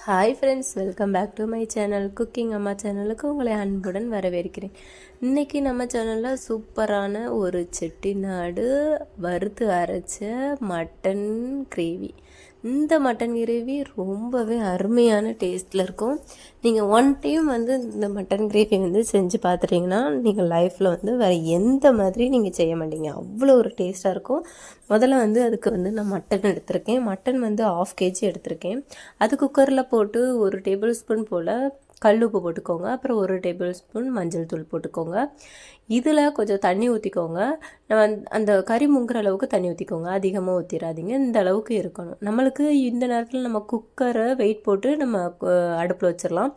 Hi friends, welcome back to my channel. Cooking அம்மா சேனலுக்கு உங்களை அன்புடன் வரவேற்கிறேன். இன்றைக்கி நம்ம சேனலில் சூப்பரான ஒரு செட்டிநாடு வறுத்து அரைச்ச மட்டன் கிரேவி. இந்த மட்டன் கிரேவி ரொம்பவே அருமையான டேஸ்ட்டில் இருக்கும். நீங்கள் ஒன் டைம் இந்த மட்டன் கிரேவி செஞ்சு பார்த்துட்டிங்கன்னா நீங்கள் லைஃப்பில் வேறு எந்த மாதிரி நீங்கள் செய்ய மாட்டீங்க, அவ்வளோ ஒரு டேஸ்ட்டாக இருக்கும். முதல்ல அதுக்கு நான் மட்டன் எடுத்திருக்கேன். மட்டன் 1/2 kg எடுத்திருக்கேன். அது குக்கரில் போட்டு 1 டேபிள் ஸ்பூன் போல் கல் உப்பு போட்டுக்கோங்க. அப்புறம் 1 டேபிள் ஸ்பூன் மஞ்சள் தூள் போட்டுக்கோங்க. இதில் கொஞ்சம் தண்ணி ஊற்றிக்கோங்க. அந்த கறி முங்குற அளவுக்கு தண்ணி ஊற்றிக்கோங்க, அதிகமாக ஊற்றிடாதீங்க. இந்த அளவுக்கு இருக்கணும். நம்மளுக்கு இந்த நேரத்தில் நம்ம குக்கரை வெயிட் போட்டு நம்ம அடுப்பில் வச்சிடலாம்.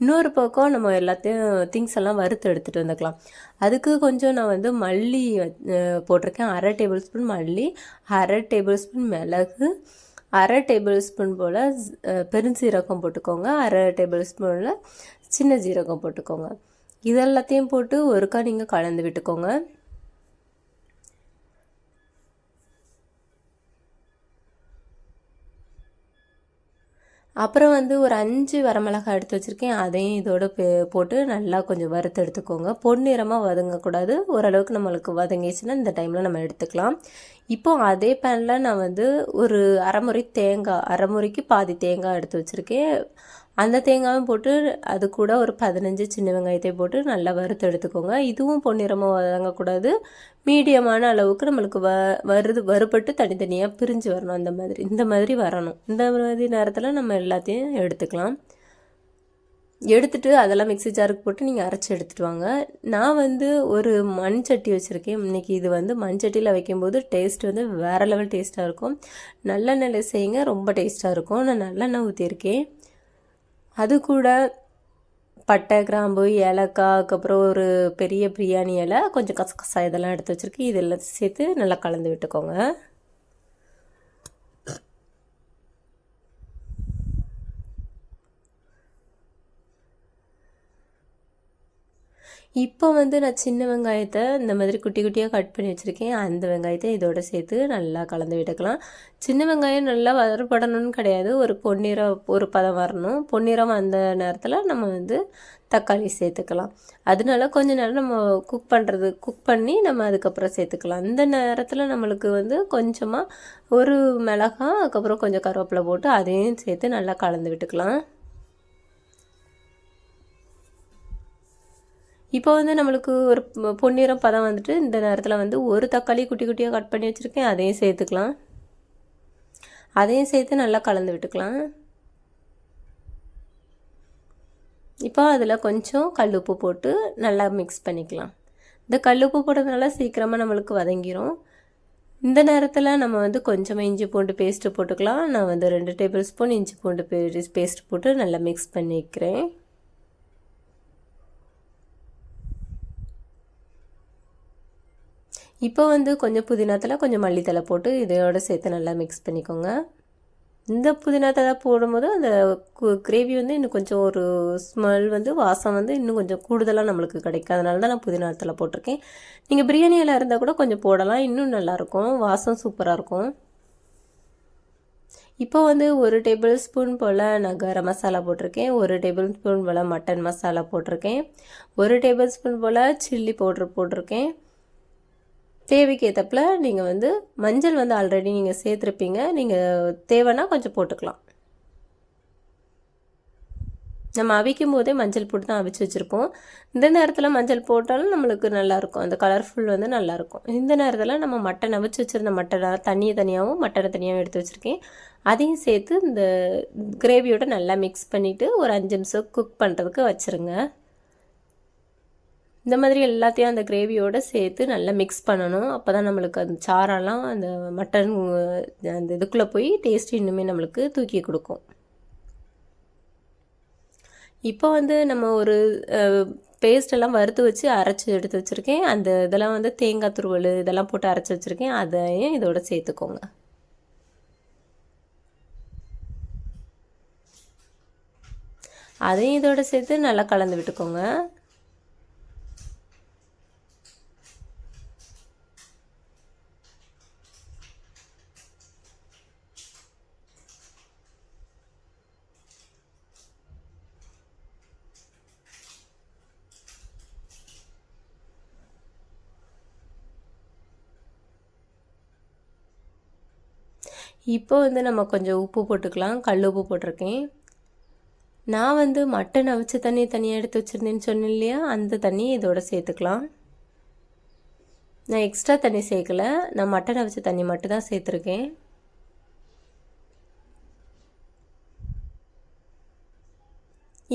இன்னொரு பக்கம் நம்ம எல்லாத்தையும் திங்ஸ் எல்லாம் வறுத்து எடுத்துகிட்டு வந்துக்கலாம். அதுக்கு கொஞ்சம் நான் மல்லி போட்டிருக்கேன். 1/2 டேபிள் ஸ்பூன் மல்லி, 1/2 டேபிள் ஸ்பூன் மிளகு, 1/2 டேபிள் ஸ்பூன் போல் பெருஞ்சீரகம் போட்டுக்கோங்க. 1/2 டேபிள் ஸ்பூனில் சின்ன ஜீரகம் போட்டுக்கோங்க. இதெல்லாத்தையும் போட்டு ஒருக்கா நீங்கள் கலந்து விட்டுக்கோங்க. அப்புறம் ஒரு 5 வரமிளகாய் எடுத்து வச்சுருக்கேன். அதையும் இதோட போட்டு நல்லா கொஞ்சம் வறுத்து எடுத்துக்கோங்க. பொன்னிறமாக வதங்கக்கூடாது, ஓரளவுக்கு நம்மளுக்கு வதங்கிச்சுன்னா இந்த டைமில் நம்ம எடுத்துக்கலாம். இப்போ அதே பேனில் நான் ஒரு அரை முறைக்கு பாதி தேங்காய் எடுத்து வச்சுருக்கேன். அந்த தேங்காயும் போட்டு அது கூட ஒரு 15 சின்ன வெங்காயத்தை போட்டு நல்லா வறுத்து எடுத்துக்கோங்க. இதுவும் பொன்னிறமாக வதங்கக்கூடாது, மீடியமான அளவுக்கு நம்மளுக்கு வறுபட்டு தனித்தனியாக பிரிஞ்சு வரணும். இந்த மாதிரி வரணும். இந்த மாதிரி நேரத்தில் நம்ம எல்லாத்தையும் எடுத்துக்கலாம். எடுத்துட்டு அதெல்லாம் மிக்ஸி ஜாருக்கு போட்டு நீங்கள் அரைச்சி எடுத்துகிட்டு வாங்க. நான் ஒரு மண் சட்டி வச்சுருக்கேன். இன்றைக்கி இது மண் சட்டியில் வைக்கும்போது டேஸ்ட் வேறு லெவல் டேஸ்ட்டாக இருக்கும். நல்லெண்ணெயில் செய்யுங்க, ரொம்ப டேஸ்ட்டாக இருக்கும். நான் நல்லெண்ணெய் ஊற்றியிருக்கேன். அது கூட பட்டை, கிராம்பு, ஏலக்காய், அதுக்கப்புறம் ஒரு பெரிய பிரியாணி இலை, கொஞ்சம் கசகசா இதெல்லாம் எடுத்து வச்சுருக்கேன். இதெல்லாம் சேர்த்து நல்லா கலந்து விட்டுக்கோங்க. இப்போ நான் சின்ன வெங்காயத்தை இந்த மாதிரி குட்டி குட்டியாக கட் பண்ணி வச்சுருக்கேன். அந்த வெங்காயத்தை இதோட சேர்த்து நல்லா கலந்து விட்டுக்கலாம். சின்ன வெங்காயம் நல்லா வறுபடணும்னு கிடையாது, ஒரு பதம் வரணும். பொன்னிறம் அந்த நேரத்தில் நம்ம தக்காளி சேர்த்துக்கலாம். அதனால கொஞ்ச நேரம் நம்ம குக் பண்ணி நம்ம அதுக்கப்புறம் சேர்த்துக்கலாம். இந்த நேரத்தில் நம்மளுக்கு கொஞ்சமாக ஒரு மிளகாய், அதுக்கப்புறம் கொஞ்சம் கருவேப்பிலை போட்டு அதையும் சேர்த்து நல்லா கலந்து விட்டுக்கலாம். இப்போ நம்மளுக்கு ஒரு பொன்னிறம் பதம் இந்த நேரத்தில் ஒரு தக்காளி குட்டி குட்டியாக கட் பண்ணி வச்சுருக்கேன். அதையும் சேர்த்துக்கலாம். அதையும் சேர்த்து நல்லா கலந்து விட்டுக்கலாம். இப்போ அதில் கொஞ்சம் கல் உப்பு போட்டு நல்லா மிக்ஸ் பண்ணிக்கலாம். இந்த கல் உப்பு போடுறதுனால சீக்கிரமாக நம்மளுக்கு வதங்கிரும். இந்த நேரத்தில் நம்ம கொஞ்சமாக இஞ்சி பூண்டு பேஸ்ட்டு போட்டுக்கலாம். நான் 2 டேபிள் ஸ்பூன் இஞ்சி பூண்டு பேஸ்ட் போட்டு நல்லா மிக்ஸ் பண்ணிக்கிறேன். இப்போ கொஞ்சம் புதினாத்தலை, கொஞ்சம் மல்லித்தலை போட்டு இதோட சேர்த்து நல்லா மிக்ஸ் பண்ணிக்கோங்க. இந்த புதினாத்தலை போடும்போது அந்த கிரேவி இன்னும் கொஞ்சம் ஒரு ஸ்மெல் வாசம் இன்னும் கொஞ்சம் கூடுதலாக நம்மளுக்கு கிடைக்கும். அதனால தான் நான் புதினாத்தலை போட்டிருக்கேன். நீங்கள் பிரியாணி எல்லாம் இருந்தால் கூட கொஞ்சம் போடலாம், இன்னும் நல்லாயிருக்கும், வாசம் சூப்பராக இருக்கும். இப்போ 1 டேபிள் ஸ்பூன் போல் நான் கரம் மசாலா போட்டிருக்கேன். 1 டேபிள் ஸ்பூன் போல் மட்டன் மசாலா போட்டிருக்கேன். 1 டேபிள் ஸ்பூன் போல் சில்லி பவுட்ரு போட்டிருக்கேன். தேவைக்கு ஏற்றப்பில் நீங்கள் மஞ்சள் ஆல்ரெடி நீங்கள் சேர்த்துருப்பீங்க, நீங்கள் தேவைன்னா கொஞ்சம் போட்டுக்கலாம். நம்ம அவிக்கும் போதே மஞ்சள் போட்டு தான் அவிச்சு வச்சுருப்போம். இந்த நேரத்தில் மஞ்சள் போட்டாலும் நம்மளுக்கு நல்லாயிருக்கும், அந்த கலர்ஃபுல் நல்லாயிருக்கும். இந்த நேரத்தில் நம்ம மட்டன் அவிச்சு வச்சுருந்த மட்டனை தனியாகவும் மட்டனை தனியாகவும் எடுத்து வச்சுருக்கேன். அதையும் சேர்த்து இந்த கிரேவியோட நல்லா மிக்ஸ் பண்ணிவிட்டு ஒரு 5 நிமிஷம் குக் பண்ணுறதுக்கு வச்சுருங்க. இந்த மாதிரி எல்லாத்தையும் அந்த கிரேவியோடு சேர்த்து நல்லா மிக்ஸ் பண்ணணும். அப்போ தான் நம்மளுக்கு அந்த சாரெல்லாம் அந்த மட்டன் அந்த இதுக்குள்ளே போய் டேஸ்ட் இன்னுமே நம்மளுக்கு தூக்கி கொடுக்கும். இப்போ நம்ம ஒரு பேஸ்டெல்லாம் வறுத்து வச்சு அரைச்சி எடுத்து வச்சுருக்கேன். அந்த இதெல்லாம் தேங்காய் துருவல் இதெல்லாம் போட்டு அரைச்சி வச்சுருக்கேன். அதையும் இதோட சேர்த்துக்கோங்க. அதையும் இதோட சேர்த்து நல்லா கலந்து விட்டுக்கோங்க. இப்போ வந்து நம்ம கொஞ்சம் உப்பு போட்டுக்கலாம். கல் உப்பு போட்டிருக்கேன். நான் வந்து மட்டன் அவிச்ச தண்ணி தனியாக எடுத்து வச்சுருந்தேன்னு சொன்னேன் இல்லையா, அந்த தண்ணி இதோட சேர்த்துக்கலாம். நான் எக்ஸ்ட்ரா தண்ணி சேர்க்கல, நான் மட்டன் அவிச்ச தண்ணி மட்டும் தான் சேர்த்துருக்கேன்.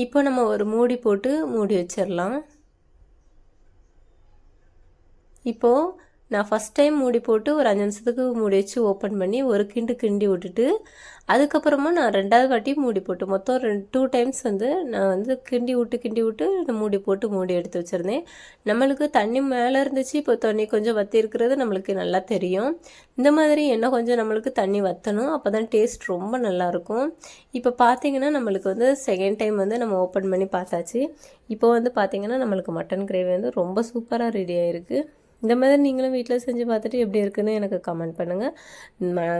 இப்போ நம்ம ஒரு மூடி போட்டு மூடி வச்சிடலாம். இப்போது நான் ஃபஸ்ட் டைம் மூடி போட்டு ஒரு 5 நிமிஷத்துக்கு மூடி வச்சு ஓப்பன் பண்ணி ஒரு கிண்டி விட்டுட்டு அதுக்கப்புறமா நான் 2வது வாட்டி மூடி போட்டு மொத்தம் 2 டைம்ஸ் வந்து நான் வந்து கிண்டி விட்டு மூடி போட்டு மூடி எடுத்து வச்சுருந்தேன். நம்மளுக்கு தண்ணி மேலே இருந்துச்சு, இப்போ தண்ணி கொஞ்சம் வற்றி இருக்கிறது நம்மளுக்கு நல்லா தெரியும். இந்த மாதிரி இன்னும் கொஞ்சம் நம்மளுக்கு தண்ணி வற்றணும், அப்போ தான் டேஸ்ட் ரொம்ப நல்லாயிருக்கும். இப்போ பார்த்திங்கன்னா நம்மளுக்கு வந்து செகண்ட் டைம் வந்து நம்ம ஓப்பன் பண்ணி பார்த்தாச்சு. இப்போ வந்து பார்த்திங்கன்னா நம்மளுக்கு மட்டன் கிரேவி வந்து ரொம்ப சூப்பராக ரெடி ஆகிருக்கு. இந்த மாதிரி நீங்களும் வீட்டில் செஞ்சு பார்த்துட்டு எப்படி இருக்குன்னு எனக்கு கமெண்ட் பண்ணுங்கள்.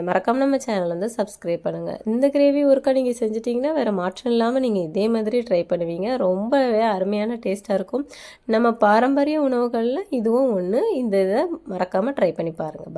மறக்காமல் நம்ம சேனல் வந்து சப்ஸ்கிரைப் பண்ணுங்கள். இந்த கிரேவி ஒருக்கா நீங்கள் செஞ்சிட்டிங்கன்னா வேறு மாற்றம் இல்லாமல் நீங்கள் இதே மாதிரி ட்ரை பண்ணுவீங்க. ரொம்பவே அருமையான டேஸ்ட்டாக இருக்கும். நம்ம பாரம்பரிய உணவுகளில் இதுவும் ஒன்று. இந்த இதை மறக்காமல் ட்ரை பண்ணி பாருங்கள். பாய்.